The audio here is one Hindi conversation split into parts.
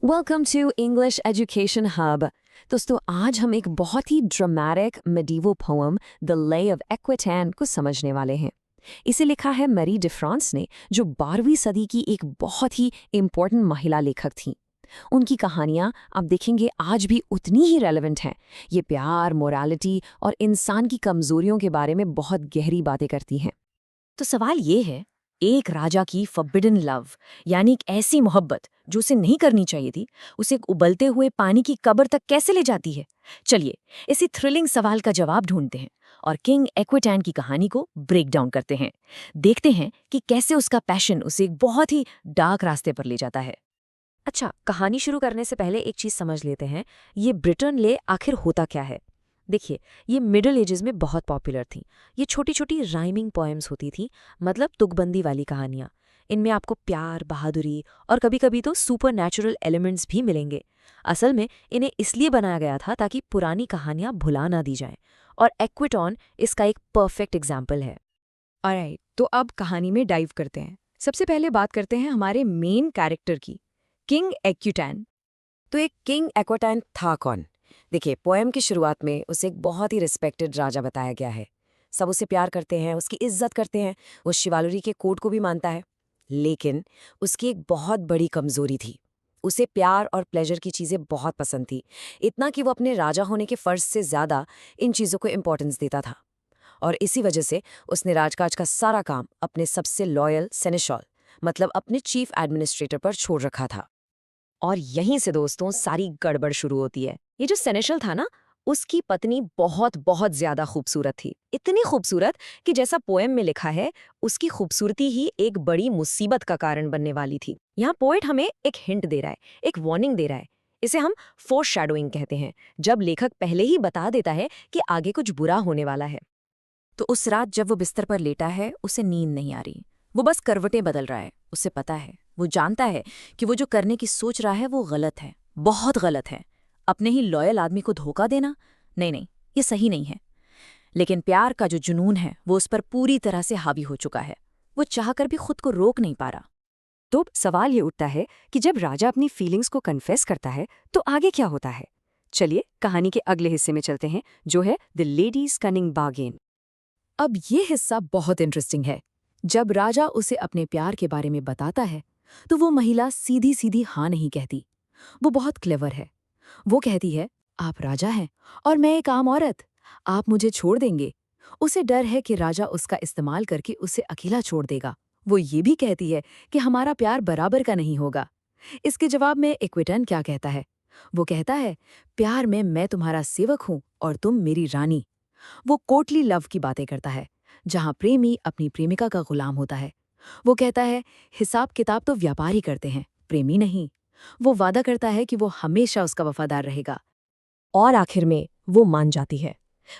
Welcome to English Education Hub. दोस्तों, आज हम एक बहुत ही dramatic medieval poem The Lay of Aquitaine को समझने वाले हैं। इसे लिखा है मैरी डे फ्रांस ने, जो 12वीं सदी की एक बहुत ही इम्पोर्टेंट महिला लेखक थीं। उनकी कहानियां आप देखेंगे आज भी उतनी ही रेलेवेंट हैं। ये प्यार, मोरालिटी और इंसान की कमजोरियों के बारे में बहुत गहरी बातें करती हैं। तो सवाल ये है, एक राजा की फॉरबिडन लव यानी एक ऐसी मोहब्बत जो उसे नहीं करनी चाहिए थी, उसे एक उबलते हुए पानी की कब्र तक कैसे ले जाती है? चलिए इसी थ्रिलिंग सवाल का जवाब ढूंढते हैं और किंग एक्विटैन की कहानी को ब्रेक डाउन करते हैं। देखते हैं कि कैसे उसका पैशन उसे एक बहुत ही डार्क रास्ते पर ले जाता है। अच्छा, कहानी शुरू करने से पहले एक चीज समझ लेते हैं, ये ब्रिटन ले आखिर होता क्या है। देखिए, ये मिडिल एजेस में बहुत पॉपुलर थी। ये छोटी छोटी राइमिंग पोएम्स होती थी, मतलब तुकबंदी वाली कहानियाँ। इनमें आपको प्यार, बहादुरी और कभी कभी तो सुपर नेचुरल एलिमेंट्स भी मिलेंगे। असल में इन्हें इसलिए बनाया गया था ताकि पुरानी कहानियाँ भुला ना दी जाएं, और एक्विटॉन इसका एक परफेक्ट एग्जाम्पल है। ऑलराइट, तो अब कहानी में डाइव करते हैं। सबसे पहले बात करते हैं हमारे मेन कैरेक्टर की, किंग एक्विटैन। तो एक किंग एक्विटैन था कौन? देखिए, पोएम की शुरुआत में उसे एक बहुत ही रिस्पेक्टेड राजा बताया गया है। सब उसे प्यार करते हैं, उसकी इज्जत करते हैं, वो शिवालरी के कोड को भी मानता है। लेकिन उसकी एक बहुत बड़ी कमजोरी थी। उसे प्यार और प्लेजर की चीजें बहुत पसंद थी, इतना कि वो अपने राजा होने के फर्ज से ज्यादा इन चीजों को इंपॉर्टेंस देता था। और इसी वजह से उसने राजकाज का सारा काम अपने सबसे लॉयल सेनेशल, मतलब अपने चीफ एडमिनिस्ट्रेटर पर छोड़ रखा था। और यहीं से दोस्तों सारी गड़बड़ शुरू होती है। ये जो सेनेशल था ना, उसकी पत्नी बहुत बहुत ज्यादा खूबसूरत थी। इतनी खूबसूरत कि जैसा पोएम में लिखा है, उसकी खूबसूरती ही एक बड़ी मुसीबत का कारण बनने वाली थी। यहाँ पोएट हमें एक हिंट दे रहा है, एक वार्निंग दे रहा है। इसे हम फोरशैडोइंग कहते हैं, जब लेखक पहले ही बता देता है कि आगे कुछ बुरा होने वाला है। तो उस रात जब वो बिस्तर पर लेटा है, उसे नींद नहीं आ रही। वो बस करवटें बदल रहा है। उसे पता है, वो जानता है कि वो जो करने की सोच रहा है वो गलत है, बहुत गलत है। अपने ही लॉयल आदमी को धोखा देना, नहीं नहीं, ये सही नहीं है। लेकिन प्यार का जो जुनून है वो उस पर पूरी तरह से हावी हो चुका है। वो चाहकर भी खुद को रोक नहीं पा रहा। तो सवाल ये उठता है कि जब राजा अपनी फीलिंग्स को कन्फेस करता है तो आगे क्या होता है? चलिए कहानी के अगले हिस्से में चलते हैं, जो है द लेडीज कनिंग बार्गेन। अब ये हिस्सा बहुत इंटरेस्टिंग है। जब राजा उसे अपने प्यार के बारे में बताता है तो वो महिला सीधी सीधी हाँ नहीं कहती। वो बहुत क्लेवर है। वो कहती है, आप राजा हैं और मैं एक आम औरत, आप मुझे छोड़ देंगे। उसे डर है कि राजा उसका इस्तेमाल करके उसे अकेला छोड़ देगा। वो ये भी कहती है कि हमारा प्यार बराबर का नहीं होगा। इसके जवाब में एक्विटैन क्या कहता है? वो कहता है, प्यार में मैं तुम्हारा सेवक हूँ और तुम मेरी रानी। वो कोर्टली लव की बातें करता है, जहाँ प्रेमी अपनी प्रेमिका का गुलाम होता है। वो कहता है, हिसाब किताब तो व्यापारी करते हैं, प्रेमी नहीं। वो वादा करता है कि वो हमेशा उसका वफादार रहेगा। और आखिर में वो मान जाती है।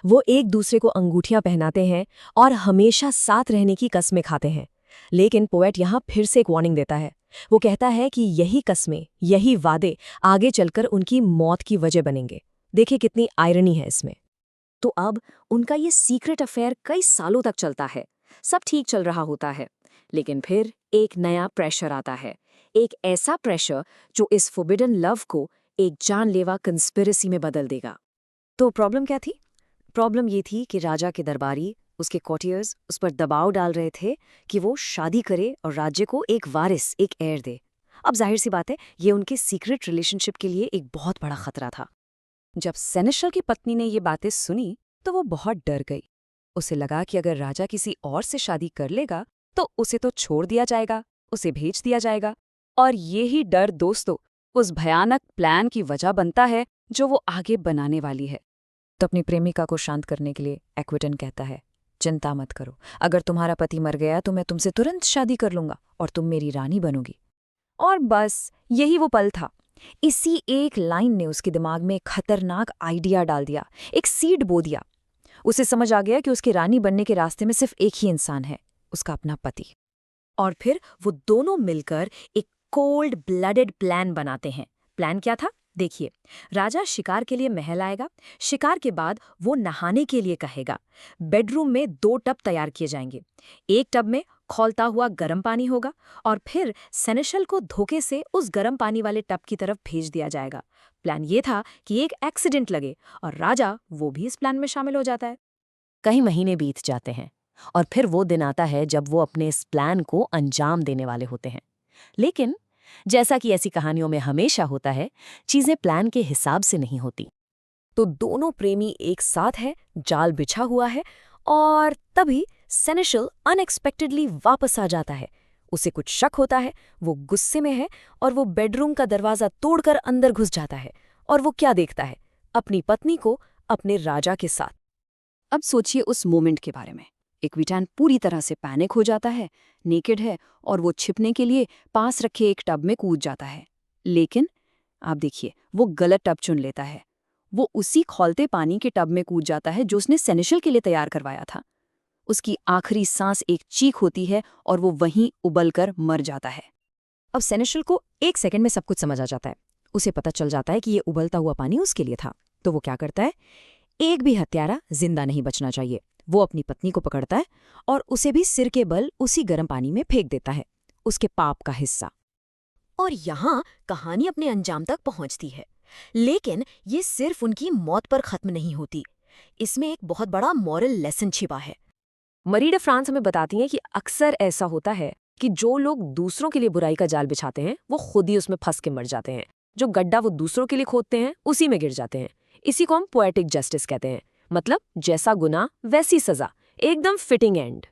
वो एक दूसरे को अंगूठियां पहनाते हैं और हमेशा साथ रहने की कस्में खाते हैं। लेकिन पोएट यहाँ फिर से एक वार्निंग देता है। वो कहता है कि यही कस्में, यही वादे आगे चलकर उनकी मौत की वजह बनेंगे। देखिए कितनी आयरनी है इसमें। तो अब उनका ये सीक्रेट अफेयर कई सालों तक चलता है। सब ठीक चल रहा होता है, लेकिन फिर एक नया प्रेशर आता है। एक ऐसा प्रेशर जो इस फॉरबिडन लव को एक जानलेवा कंस्पिरेसी में बदल देगा। तो प्रॉब्लम क्या थी? प्रॉब्लम ये थी कि राजा के दरबारी, उसके कॉर्टियर्स उस पर दबाव डाल रहे थे कि वो शादी करे और राज्य को एक वारिस, एक हेयर दे। अब जाहिर सी बात है, ये उनके सीक्रेट रिलेशनशिप के लिए एक बहुत बड़ा खतरा था। जब सेनेशल की पत्नी ने ये बातें सुनी तो वो बहुत डर गई। उसे लगा कि अगर राजा किसी और से शादी कर लेगा तो उसे तो छोड़ दिया जाएगा, उसे भेज दिया जाएगा। और ये ही डर दोस्तों उस भयानक प्लान की वजह बनता है जो वो आगे बनाने वाली है। तो अपनी प्रेमिका को शांत करने के लिए एक्विटैन कहता है, चिंता मत करो, अगर तुम्हारा पति मर गया तो मैं तुमसे तुरंत शादी कर लूंगा और तुम मेरी रानी बनोगी। और बस यही वो पल था। इसी एक लाइन ने उसके दिमाग में एक खतरनाक आइडिया डाल दिया, एक सीड बो दिया। उसे समझ आ गया कि उसकी रानी बनने के रास्ते में सिर्फ एक ही इंसान है, उसका अपना पति। और फिर वो दोनों मिलकर एक कोल्ड ब्लडेड प्लान बनाते हैं। प्लान क्या था? देखिए, राजा शिकार के लिए महल आएगा। शिकार के बाद वो नहाने के लिए कहेगा। बेडरूम में 2 टब तैयार किए जाएंगे। एक टब में खौलता हुआ गर्म पानी होगा और फिर सेनेशल को धोखे से उस गर्म पानी वाले टब की तरफ भेज दिया जाएगा। प्लान ये था कि एक एक्सीडेंट लगे और राजा वो भी इस प्लान में शामिल हो जाता है। कई महीने बीत जाते हैं और फिर वो दिन आता है जब वो अपने इस प्लान को अंजाम देने वाले होते हैं। लेकिन जैसा कि ऐसी कहानियों में हमेशा होता है, चीजें प्लान के हिसाब से नहीं होती। तो दोनों प्रेमी एक साथ है, जाल बिछा हुआ है और तभी सेनेशल अनएक्सपेक्टेडली वापस आ जाता है। उसे कुछ शक होता है, वो गुस्से में है और वो बेडरूम का दरवाजा तोड़कर अंदर घुस जाता है। और वो क्या देखता है? अपनी पत्नी को अपने राजा के साथ। अब सोचिए उस मोमेंट के बारे में। एक्विटैन पूरी तरह से पैनिक हो जाता है, नेकेड है और वो छिपने के लिए पास रखे एक टब में कूद जाता है। लेकिन आप देखिए, वो गलत टब चुन लेता है। वो उसी खौलते पानी के टब में कूद जाता है जो उसने सेनेशल के लिए तैयार करवाया था। उसकी आखिरी सांस एक चीख होती है और वो वहीं उबलकर मर जाता है। अब सेनेशल को 1 सेकंड में सब कुछ समझ आ जाता है। उसे पता चल जाता है कि ये उबलता हुआ पानी उसके लिए था। तो वो क्या करता है? एक भी हत्यारा जिंदा नहीं बचना चाहिए। वो अपनी पत्नी को पकड़ता है और उसे भी सिर के बल उसी गर्म पानी में फेंक देता है, उसके पाप का हिस्सा। और यहाँ कहानी अपने अंजाम तक पहुंचती है। लेकिन ये सिर्फ उनकी मौत पर खत्म नहीं होती। इसमें एक बहुत बड़ा मॉरल लेसन छिपा है। मरी डे फ्रांस हमें बताती हैं कि अक्सर ऐसा होता है कि जो लोग दूसरों के लिए बुराई का जाल बिछाते हैं, वो खुद ही उसमें फंस के मर जाते हैं। जो गड्ढा वो दूसरों के लिए खोदते हैं, उसी में गिर जाते हैं। इसी को हम पोएटिक जस्टिस कहते हैं। मतलब जैसा गुनाह वैसी सजा, एकदम फिटिंग एंड।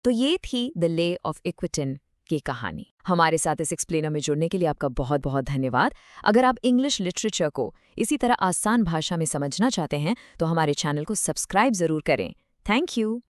तो ये थी द ले ऑफ एक्विटन की कहानी। हमारे साथ इस एक्सप्लेनर में जुड़ने के लिए आपका बहुत बहुत धन्यवाद। अगर आप इंग्लिश लिटरेचर को इसी तरह आसान भाषा में समझना चाहते हैं तो हमारे चैनल को सब्सक्राइब जरूर करें। Thank you.